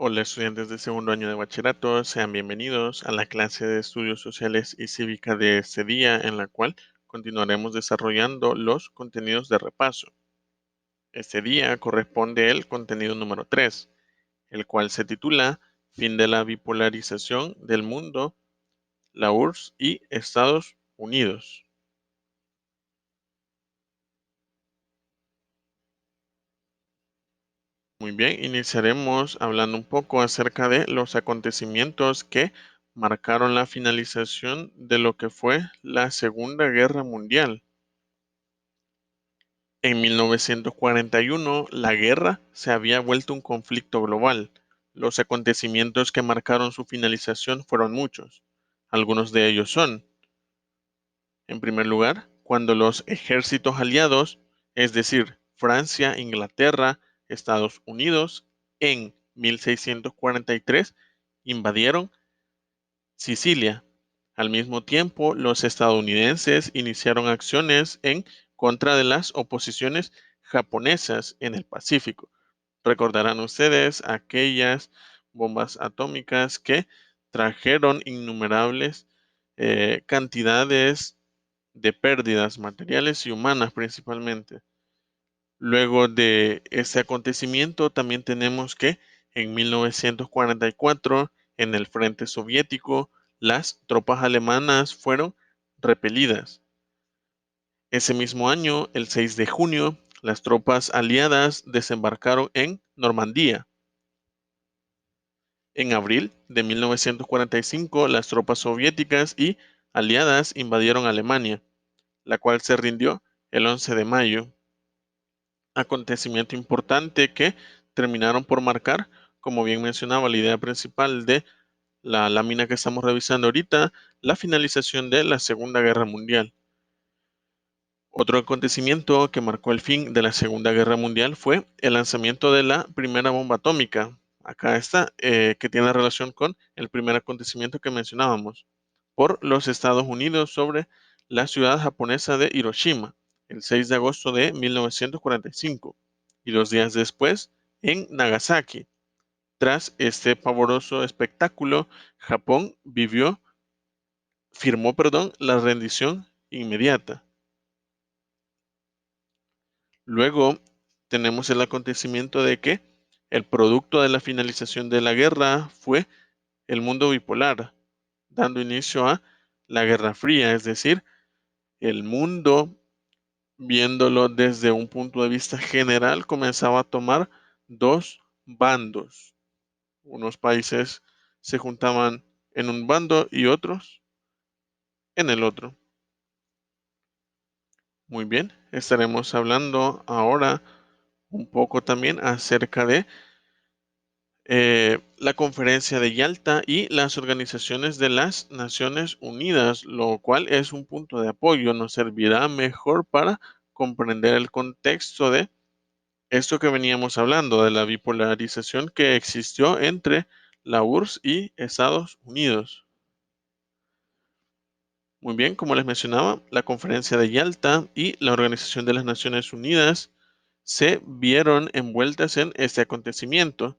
Hola estudiantes de segundo año de bachillerato, sean bienvenidos a la clase de estudios sociales y cívica de este día en la cual continuaremos desarrollando los contenidos de repaso. Este día corresponde el contenido número 3, el cual se titula Fin de la bipolarización del mundo, la URSS y Estados Unidos. Muy bien, iniciaremos hablando un poco acerca de los acontecimientos que marcaron la finalización de lo que fue la Segunda Guerra Mundial. En 1941, la guerra se había vuelto un conflicto global. Los acontecimientos que marcaron su finalización fueron muchos. Algunos de ellos son, en primer lugar, cuando los ejércitos aliados, es decir, Francia, Inglaterra, Estados Unidos, en 1643 invadieron Sicilia. Al mismo tiempo, los estadounidenses iniciaron acciones en contra de las oposiciones japonesas en el Pacífico. Recordarán ustedes aquellas bombas atómicas que trajeron innumerables cantidades de pérdidas materiales y humanas principalmente. Luego de ese acontecimiento, también tenemos que en 1944, en el frente soviético, las tropas alemanas fueron repelidas. Ese mismo año, el 6 de junio, las tropas aliadas desembarcaron en Normandía. En abril de 1945, las tropas soviéticas y aliadas invadieron Alemania, la cual se rindió el 11 de mayo. Acontecimiento importante que terminaron por marcar, como bien mencionaba, la idea principal de la lámina que estamos revisando ahorita, la finalización de la Segunda Guerra Mundial. Otro acontecimiento que marcó el fin de la Segunda Guerra Mundial fue el lanzamiento de la primera bomba atómica. Acá está, que tiene relación con el primer acontecimiento que mencionábamos, por los Estados Unidos sobre la ciudad japonesa de Hiroshima, el 6 de agosto de 1945, y 2 días después en Nagasaki. Tras este pavoroso espectáculo, Japón firmó, la rendición inmediata. Luego tenemos el acontecimiento de que el producto de la finalización de la guerra fue el mundo bipolar, dando inicio a la Guerra Fría, es decir, el mundo, viéndolo desde un punto de vista general, comenzaba a tomar dos bandos. Unos países se juntaban en un bando y otros en el otro. Muy bien, estaremos hablando ahora un poco también acerca de la conferencia de Yalta y las organizaciones de las Naciones Unidas, lo cual es un punto de apoyo, nos servirá mejor para comprender el contexto de esto que veníamos hablando, de la bipolarización que existió entre la URSS y Estados Unidos. Muy bien, como les mencionaba, la conferencia de Yalta y la Organización de las Naciones Unidas se vieron envueltas en este acontecimiento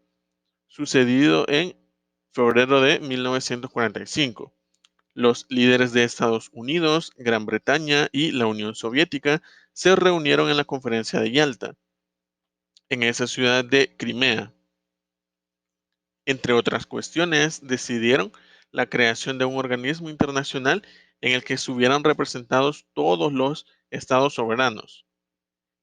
sucedido en febrero de 1945. Los líderes de Estados Unidos, Gran Bretaña y la Unión Soviética se reunieron en la conferencia de Yalta, en esa ciudad de Crimea. Entre otras cuestiones, decidieron la creación de un organismo internacional en el que estuvieran representados todos los estados soberanos.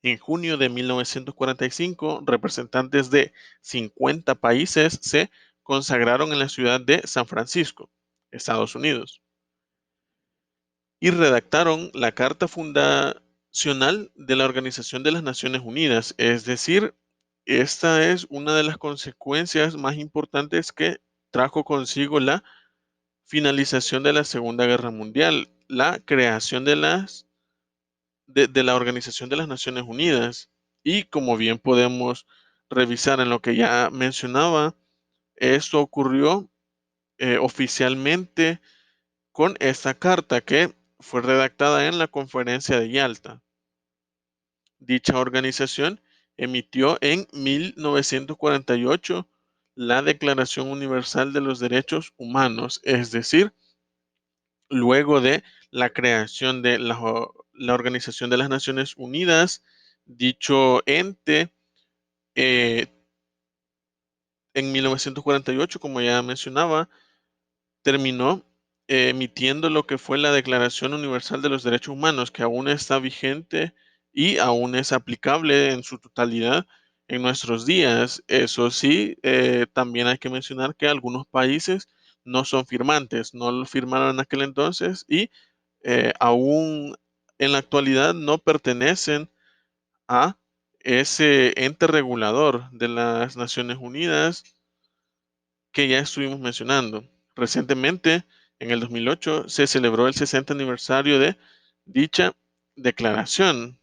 En junio de 1945, representantes de 50 países se consagraron en la ciudad de San Francisco, Estados Unidos, y redactaron la Carta Fundacional de la Organización de las Naciones Unidas. Es decir, esta es una de las consecuencias más importantes que trajo consigo la finalización de la Segunda Guerra Mundial, la creación de la Organización de las Naciones Unidas. Y como bien podemos revisar en lo que ya mencionaba, esto ocurrió oficialmente con esta carta que fue redactada en la Conferencia de Yalta. Dicha organización emitió en 1948 la Declaración Universal de los Derechos Humanos, es decir, luego de la creación de la Organización de las Naciones Unidas, dicho ente eh, en 1948, como ya mencionaba, terminó emitiendo lo que fue la Declaración Universal de los Derechos Humanos, que aún está vigente y aún es aplicable en su totalidad en nuestros días. Eso sí, también hay que mencionar que algunos países no son firmantes, no lo firmaron en aquel entonces y aún en la actualidad no pertenecen a ese ente regulador de las Naciones Unidas que ya estuvimos mencionando. Recientemente, en el 2008, se celebró el 60 aniversario de dicha declaración,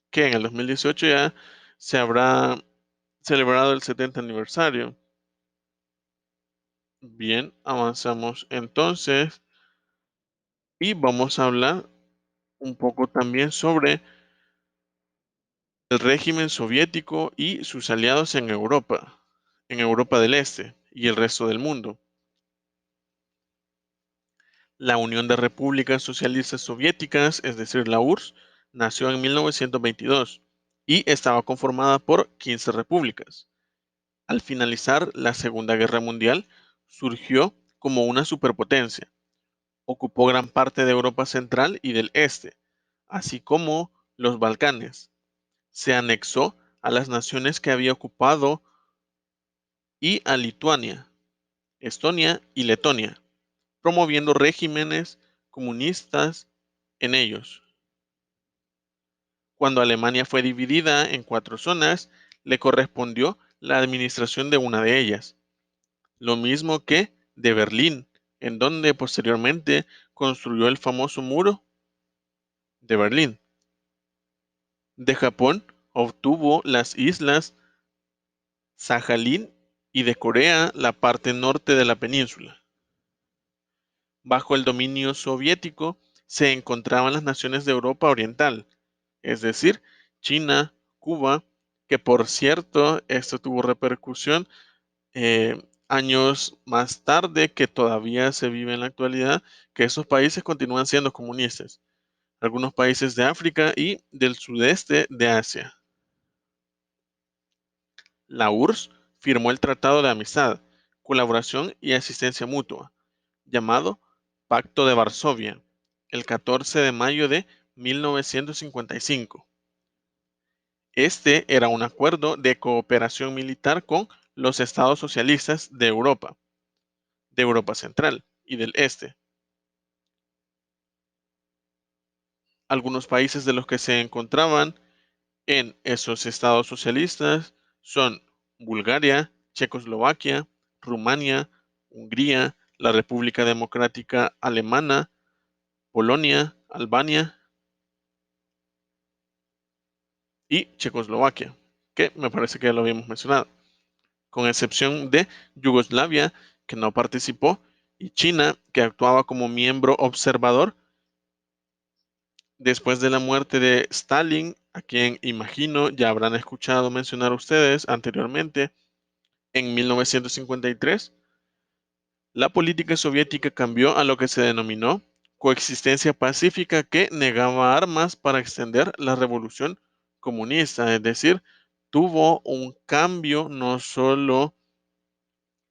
que en el 2018 ya se habrá celebrado el 70 aniversario. Bien, avanzamos entonces y vamos a hablar un poco también sobre el régimen soviético y sus aliados en Europa del Este y el resto del mundo. La Unión de Repúblicas Socialistas Soviéticas, es decir, la URSS, nació en 1922 y estaba conformada por 15 repúblicas. Al finalizar la Segunda Guerra Mundial, surgió como una superpotencia. Ocupó gran parte de Europa Central y del Este, así como los Balcanes. Se anexó a las naciones que había ocupado y a Lituania, Estonia y Letonia, promoviendo regímenes comunistas en ellos. Cuando Alemania fue dividida en 4 zonas, le correspondió la administración de una de ellas, lo mismo que de Berlín, en donde posteriormente construyó el famoso muro de Berlín. De Japón obtuvo las islas Sajalín y de Corea la parte norte de la península. Bajo el dominio soviético se encontraban las naciones de Europa Oriental, es decir, China, Cuba, que por cierto, esto tuvo repercusión años más tarde, que todavía se vive en la actualidad, que esos países continúan siendo comunistas. Algunos países de África y del sudeste de Asia. La URSS firmó el Tratado de Amistad, Colaboración y Asistencia Mutua, llamado Pacto de Varsovia, el 14 de mayo de 1955. Este era un acuerdo de cooperación militar con los estados socialistas de Europa Central y del Este. Algunos países de los que se encontraban en esos estados socialistas son Bulgaria, Checoslovaquia, Rumania, Hungría, la República Democrática Alemana, Polonia, Albania y Checoslovaquia, que me parece que ya lo habíamos mencionado, con excepción de Yugoslavia, que no participó, y China, que actuaba como miembro observador después de la muerte de Stalin, a quien imagino ya habrán escuchado mencionar ustedes anteriormente. En 1953, la política soviética cambió a lo que se denominó coexistencia pacífica, que negaba armas para extender la revolución comunista, es decir, tuvo un cambio no solo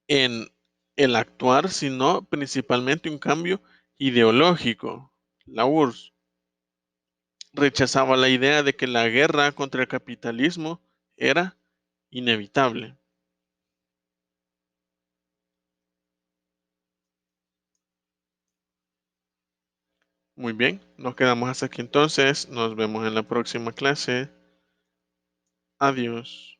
en el actuar, sino principalmente un cambio ideológico. La URSS rechazaba la idea de que la guerra contra el capitalismo era inevitable. Muy bien, nos quedamos hasta aquí entonces. Nos vemos en la próxima clase. Adiós.